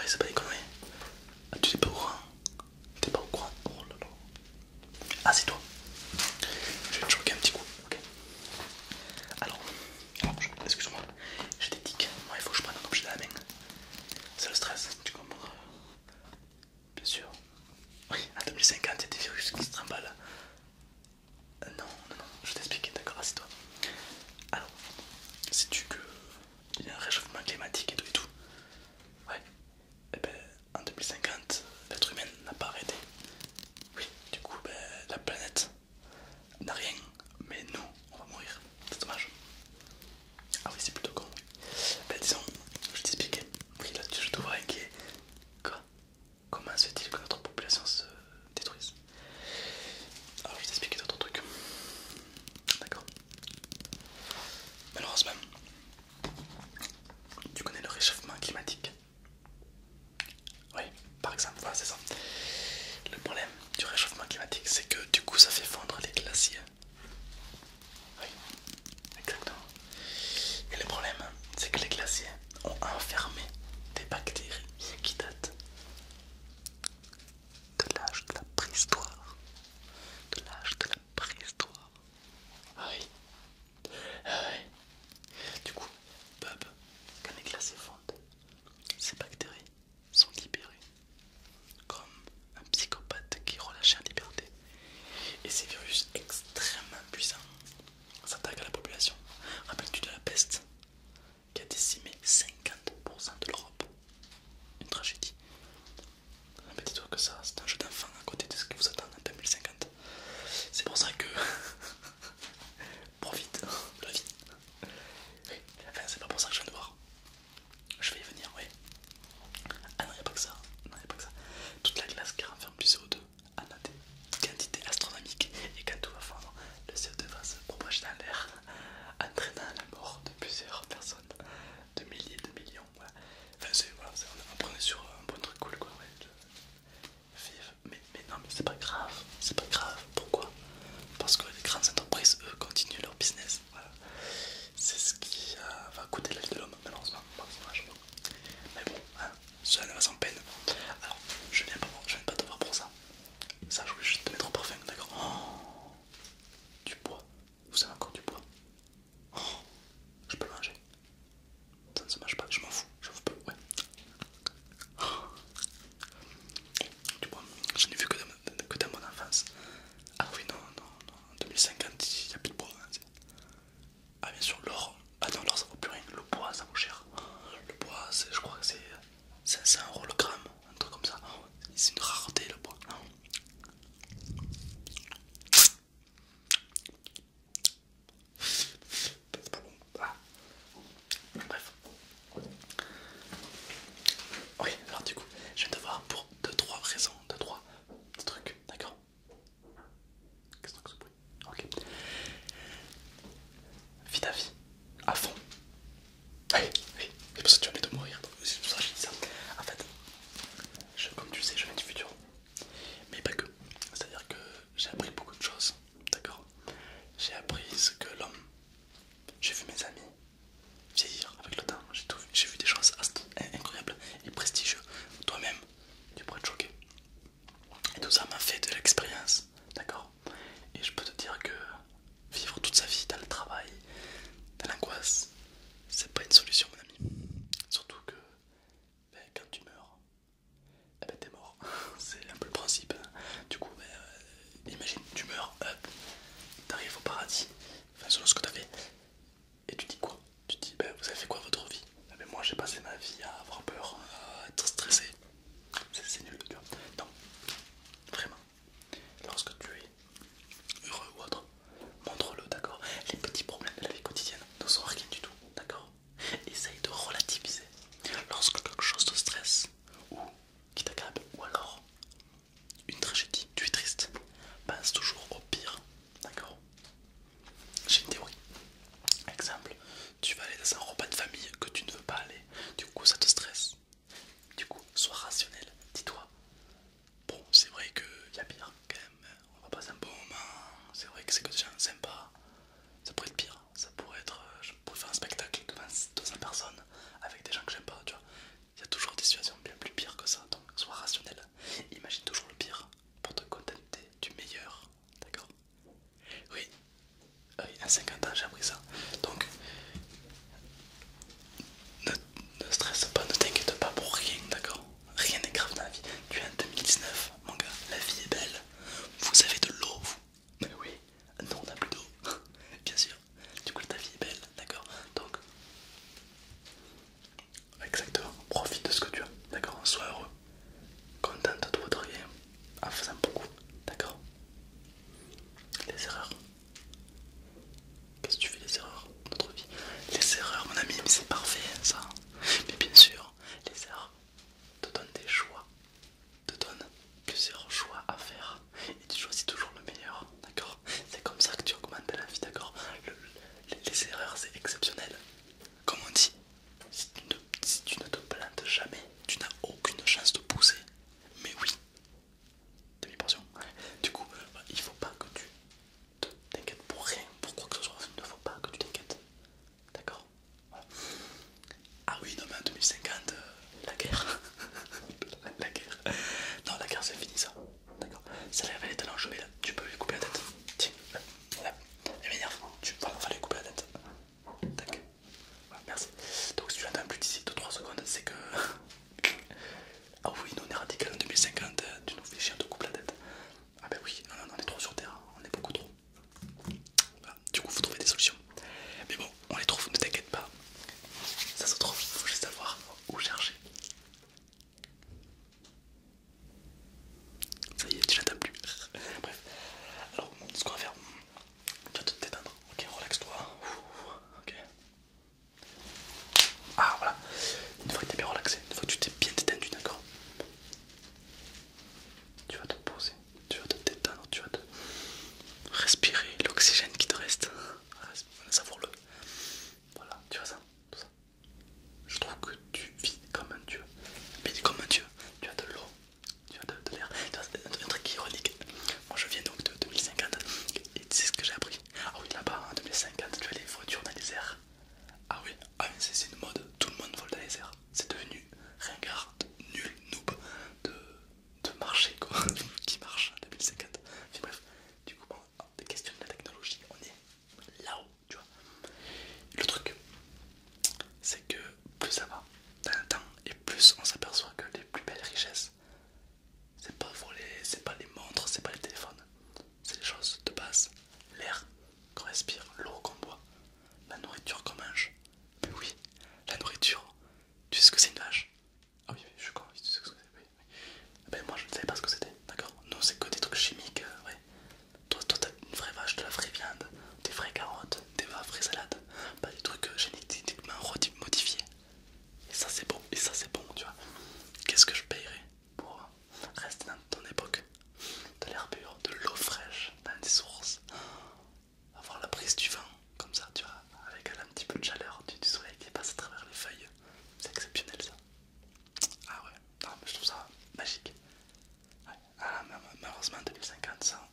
Ouais, c'est pas des conneries. Ah, tu n'es pas au courant. T'es pas au courant. Oh là là. Ah, c'est toi. Je vais te choquer un petit coup. Ok. Alors, excuse-moi. J'ai des tics. Moi, il faut que je prenne un objet dans la main. C'est le stress, tu comprends? Bien sûr. Oui, en 2050, il y a des virus qui se trimballent. Non, non, non, je t'explique, d'accord, c'est toi. Alors, sais-tu qu'il y a un réchauffement climatique et tout? Ouais. Et ben, en 2050, l'être humain n'a pas arrêté. Oui, du coup, ben, la planète n'a rien, mais nous, on va mourir. C'est dommage. Ah oui, c'est plutôt con. Ben, disons, je t'expliquais. Oui, là, je te vois inquiet. Quoi? Comment se fait-il que notre population se détruise? Alors, je vais t'expliquer d'autres trucs. D'accord. Malheureusement, tu connais le réchauffement climatique. Oui, par exemple, voilà, c'est ça. Le problème du réchauffement climatique, c'est que du coup, ça fait fondre les glaciers. Oui, exactement. Et le problème, c'est que les glaciers ont enfermé des bactéries qui datent de l'âge de la préhistoire. De l'âge de la préhistoire. Ah oui, ah oui. Du coup, Bob, quand les glaciers fondent, ces bactéries sont libérées comme un psychopathe qui est relâché en liberté. Et ces virus extrêmement puissants s'attaquent à la population. Rappelles-tu de la peste qui a décimé 50% de l'Europe? Une tragédie. Mais dis-toi que ça, c'est un jeu d'enfant à côté de ce que vous attend en 2050. C'est pour ça que profite de la vie. Oui, enfin, c'est pas pour ça que je viens de voir. Je vais y venir, oui. Ah non, il n'y a pas que ça. Non, y a pas que ça. Toute la glace qui renferme du CO2 en a des quantités astronomiques. Et quand tout va fondre, le CO2 va se propager dans l'air, entraînant la mort de plusieurs personnes, de milliers, de millions. Voilà. Enfin, voilà, on est sur un bon truc cool, quoi. Ouais, mais non, mais c'est pas grave. C'est pas grave. Pourquoi? Parce que les grandes entreprises, eux, continuent leur business. Voilà. C'est ce qui va coûter la vie de l'homme, malheureusement. Bon, c'est dommage. Mais bon, hein, cela ne va sans peine. Alors, je viens pas te voir pour ça. Ça, je voulais juste te mettre au parfum, d'accord? Oh, du bois. Vous avez encore du bois? Oh, je peux le manger. Ça ne se mange pas, je m'en fous. Je peux, ouais. Oh, du bois. Je n'ai vu que dans mon enfance. Ah oui, non, non, non. En 2050, il n'y a plus de bois. Hein, ah, bien sûr, l'or. Ah non, l'or ça vaut plus rien. Le bois ça vaut cher. Le bois, je crois que c'est 500 € le gramme, un truc comme ça. C'est une rareté le bois. C'est pas bon. Ah. Bref. Oui, alors du coup, je viens te voir pour 2-3 raisons, 2-3 petits trucs, d'accord? Qu'est-ce que c'est que ce bruit? Ok. Vis ta vie, à fond. Oui, oui, c'est pour ça que tu vas bientôt mourir, donc c'est pour ça que je dis ça. En fait, comme tu le sais, je viens du futur. Mais pas que. C'est-à-dire que j'ai appris beaucoup de choses, d'accord? J'ai appris ce que l'homme. J'ai vu mes amis vieillir avec le temps, j'ai tout vu. J'ai vu des choses incroyables et prestigieuses. Toi-même, tu pourrais te choquer. Et tout ça m'a fait de l'expérience, d'accord? Et je peux te dire que vivre toute sa vie dans le travail, dans l'angoisse, c'est pas une solution, mon ami. Surtout que quand tu meurs, eh ben t'es mort. C'est un peu le principe. Hein. Du coup, imagine, tu meurs, t'arrives au paradis, enfin selon ce que t'as fait, et tu dis quoi? Tu dis, vous avez fait quoi votre vie? Eh ben, moi j'ai passé ma vie à avoir peur, à être stressé. C'est nul, tu vois. Non, vraiment. Lorsque tu es heureux ou autre, montre-le, d'accord? Les petits problèmes de la vie quotidienne ne sont rien du tout, d'accord? Essaye de relativiser. Lorsque quelque chose te stresse ou qui t'accable, ou alors une tragédie, tu es triste, pense toujours au pire, d'accord? J'ai une théorie. Exemple, tu vas aller dans un repas de famille que tu ne veux pas aller, du coup ça te stresse. Du coup, sois rationnel, dis-toi, bon, c'est vrai qu'il y a pire quand même, on va passer un bon moment, c'est vrai que c'est que des gens sympas, ça pourrait être pire, ça pourrait être, je pourrais faire un spectacle devant 200 personnes avec des gens que j'aime pas, tu vois. Il y a toujours des situations bien plus pires. que... Ah oui, nous on est radical en 2050, tu nous fais chier, on te coupe la tête. Ah bah oui, non, non, on est trop sur Terre, on est beaucoup trop. Voilà. Du coup, faut trouver des solutions. Mais bon, on les trouve, ne t'inquiète pas. Ça se trouve, faut juste savoir où chercher. Ça y est, tu l'entends plus. Bref, alors ce qu'on va faire, tu vas te détendre, ok, relaxe-toi. Ok. Ah voilà, une fois que t'es bien relaxé, une fois que tu t'es bien détendu, d'accord, tu vas te poser, tu vas te détendre, tu vas te respirer l'oxygène qui te reste. Savoure-le. Voilà, tu vois ça, tout ça. Je trouve que tu vis comme un dieu. Mais comme un dieu, tu as de l'eau, tu as de l'air. Un truc qui est ironique. Moi je viens donc de 2050 et tu sais ce que j'ai appris. Ah oui, là-bas en 2050, tu as les voitures dans les airs. Ah oui, ah, mais c'est une mode, tout le monde vole dans les airs. C'est devenu ringard, nul, noob de marché quoi, qui marche en 2050. Enfin, bref, du coup, bon, des questions de la technologie, on est là-haut, tu vois. Le truc, c'est que plus ça va dans le temps et plus on s'aperçoit que les plus belles richesses, c'est pas voler, c'est pas les montres, c'est pas les téléphones, c'est les choses de base. L'air qu'on respire, l'eau qu'on boit, la nourriture qu'on mange. Mais oui, la nourriture, tu sais ce que c'est une vache? Ah oui, oui, je suis con, tu sais ce que c'est, oui, oui. Ben moi je ne savais pas ce que c'était, d'accord? Non, c'est que des trucs chimiques, ouais. Toi t'as une vraie vache, de la vraie viande, des vraies carottes, des vraies salades, pas des trucs génétiquement modifiés. Et ça c'est bon, et ça c'est bon, tu vois. Qu'est-ce que je payerais pour rester dans ton époque? De l'air pur, de l'eau fraîche, dans des sources, avoir la prise du vent, comme ça, tu vois, avec un petit peu de chaleur du soleil qui passe à travers les feuilles. C'est exceptionnel ça. Ah ouais, non, mais je trouve ça magique. Ouais. Ah, malheureusement, en 2050, ça,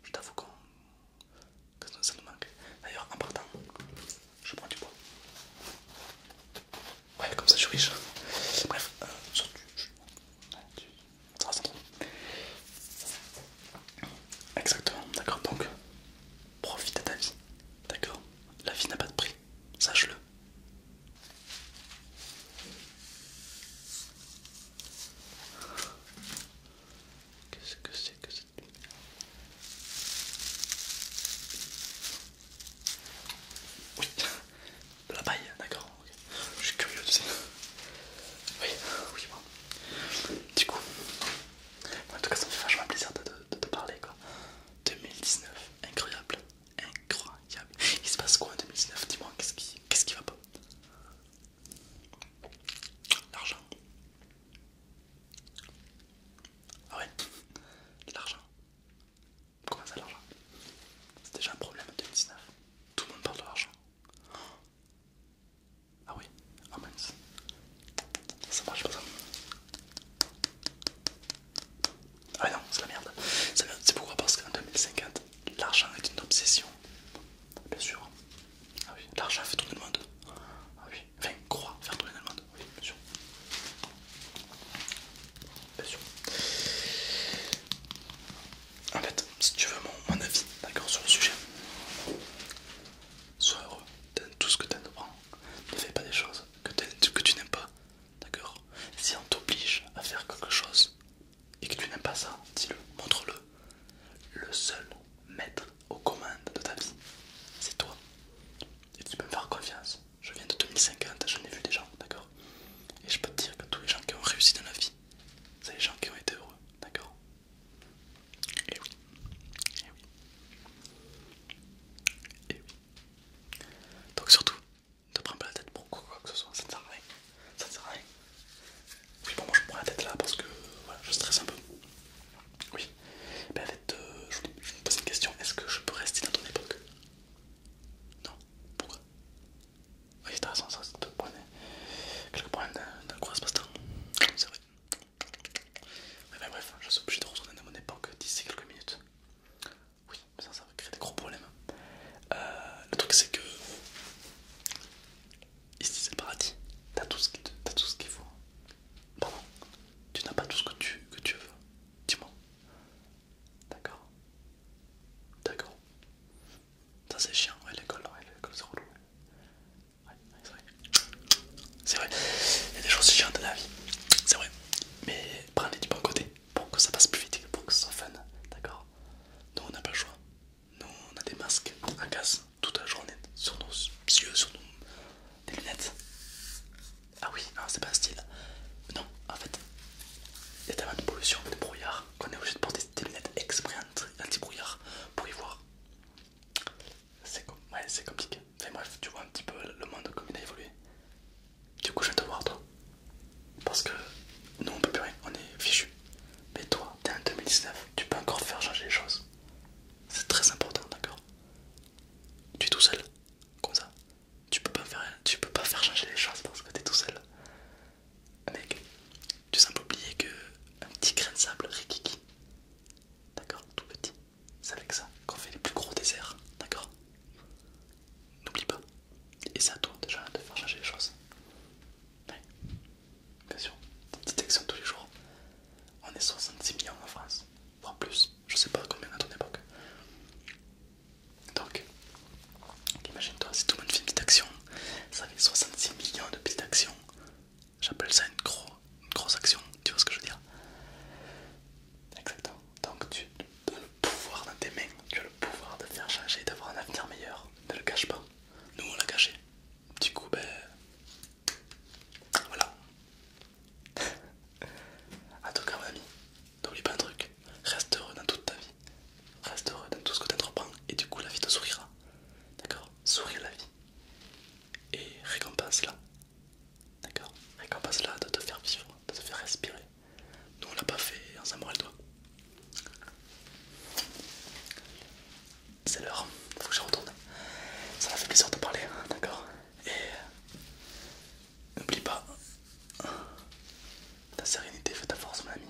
je t'avoue que ça nous manque. D'ailleurs, en partant, je prends du bois. Ouais, comme ça, je suis riche. Bref, saute ça reste entre nous. Exactement, d'accord, donc profite de ta vie, d'accord? La vie n'a pas de prix, sache-le. Qu'est-ce que c'est que cette lumière? Oui, de la paille, d'accord, ok. Je suis curieux, tu sais. Oui, oui, bon. Du coup, en tout cas, ça me fait vachement plaisir de te parler, quoi. 2019, incroyable, incroyable. Il se passe quoi en 2019? Dis-moi, qu'est-ce qui va pas? L'argent. Ah ouais, l'argent. Comment ça, l'argent? C'est déjà un problème en 2019. Tout le monde parle de l'argent. Ah oui, ah mince. Ça marche pas ça. Ah ouais, non, c'est la merde. C'est pourquoi? Parce qu'en 2050, l'argent est une obsession. Bien sûr. Ah oui, l'argent fait tourner le monde. Ah oui, enfin, croit faire tourner le monde. Oui, bien sûr. Bien sûr. En fait, si tu veux mon avis, d'accord, sur le sujet, sois heureux dans tout ce que tu entreprends. Ne fais pas des choses que tu n'aimes pas, d'accord? Non, c'est pas un style. Non, en fait, il y a tellement de pollution, de brouillard, qu'on est obligé de porter des lunettes exprès anti-brouillard pour y voir. C'est compliqué. Enfin bref, tu vois un petit peu le monde comme il a évolué. Du coup, je vais te voir, toi. Parce que nous, on peut plus rien, on est fichu. Mais toi, t'es en 2019, tu peux encore faire changer les choses. C'est très important, d'accord? Tu es tout seul, comme ça. Tu peux pas faire changer les choses parce que t'es tout seul. Mec, tu sembles oublier que un petit grain de sable rikiki, d'accord, tout petit, c'est avec ça qu'on fait les plus gros déserts, d'accord? N'oublie pas. Et c'est à toi déjà de faire changer les choses. Ouais, bien sûr, des petites actions tous les jours. On est 66 millions en France, voire plus, je sais pas combien à ton époque. Donc, imagine-toi, si tout le monde fait une petite action, ça fait 66 millions de petites actions. J'appelle ça une grosse action, tu vois ce que je veux dire? Exactement. Donc tu as le pouvoir dans tes mains, tu as le pouvoir de faire changer, d'avoir un avenir meilleur. Ne le cache pas. Nous on l'a caché. Du coup, ben voilà. En tout cas, mon ami, n'oublie pas un truc. Reste heureux dans toute ta vie. Reste heureux dans tout ce que tu entreprends et du coup la vie te sourira. D'accord? Souris à la vie. Et récompense-la. D'accord? Récompense-la de te faire vivre, de te faire respirer. Nous on l'a pas fait, on s'en mord le doigt. C'est l'heure, faut que je retourne. Ça m'a fait plaisir de te parler, hein, d'accord? Et n'oublie pas, ta sérénité fait ta force, mon ami.